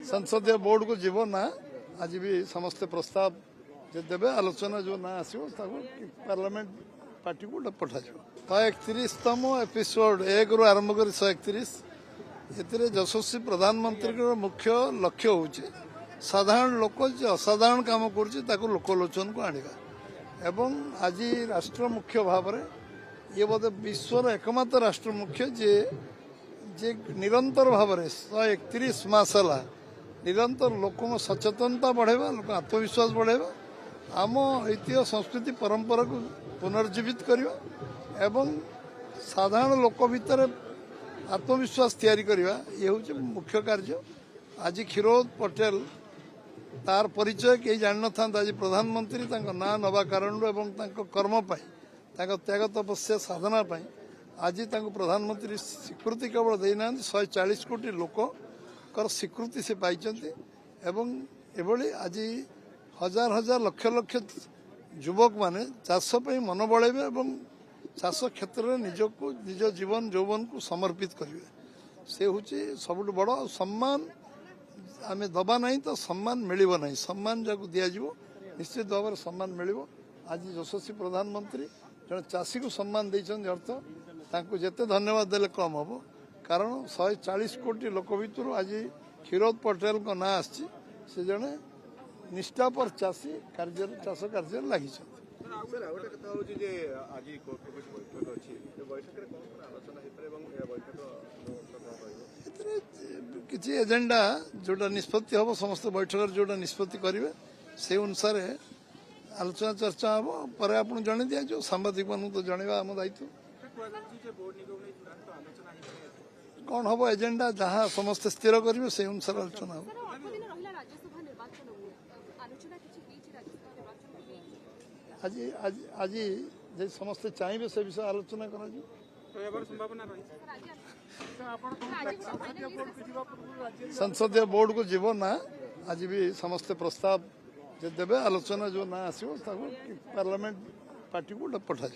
संसदीय बोर्ड को जीव ना आज भी समस्त प्रस्ताव जे देवे आलोचना जो ना आसो पार्लियामेंट पार्टी को पठा 131तम एपिसोड 1 रु आरंभ कर 131 एथिरे यशस्वी प्रधानमंत्री मुख्य लक्ष्य होचे साधारण लोक जे असाधारण काम कर लोकलोचन को आनिबा एवं आज राष्ट्र मुख्य भाव में ये बोधे विश्वर एकमात्र राष्ट्र मुख्य जे जे निरंतर भाव में 131 मास है निरंतर लोक सचेतनता बढ़ेगा लोक आत्मविश्वास बढ़ेगा आम ऐतिह्य संस्कृति परंपरा को पुनर्जीवित करवा एवं साधारण लोक भितर आत्मविश्वास तैयारी करवा ये हूँ मुख्य कार्य। आज क्षीरोद पटेल तार परिचय कहीं जान था आज प्रधानमंत्री ना नवा कारण एवं कर्म त्याग तपस्या साधना आज प्रधानमंत्री स्वीकृति केवल देना 140 कोटी लोक स्वीकृति से पाई एभली आज हजार हजार लक्ष लक्ष युवक माने चाष मन बढ़े और चाष क्षेत्र में निज जीवन यौवन को समर्पित करेंगे से हूँ सब बड़ सम्मान आम दबा ना तो सम्मान मिल ना सम्मान जहाँ दिज्व निश्चित भाव में सम्मान मिल। आज यशस्वी प्रधानमंत्री जड़े चाषी को सम्मान देते अर्थ तांको जेते धन्यवाद देले कम हम कारण 140 कोटी लोक भर आज क्षीरोद पटेल को ना आसी से जड़े निष्ठापर चाषी चाष कार्य लगी किसी एजेंडा जोटा निष्पत्ति हम समस्त बैठक जोटा निष्पत्ति करेंगे से अनुसार आलोचना चर्चा हम पर आप जन दिज्व सांबादिक मान तो जनवा आम दायित्व कौन हम एजेंडा जहाँ समस्त स्थिर करेंगे से अनुसार आलोचना हम आज आज आज समस्त चाहिए से विषय आलोचना कर संसदीय बोर्ड को जीव ना आज भी समस्त प्रस्ताव जे देवे आलोचना जो ना आसो पार्लियामेंट पार्टी को पठा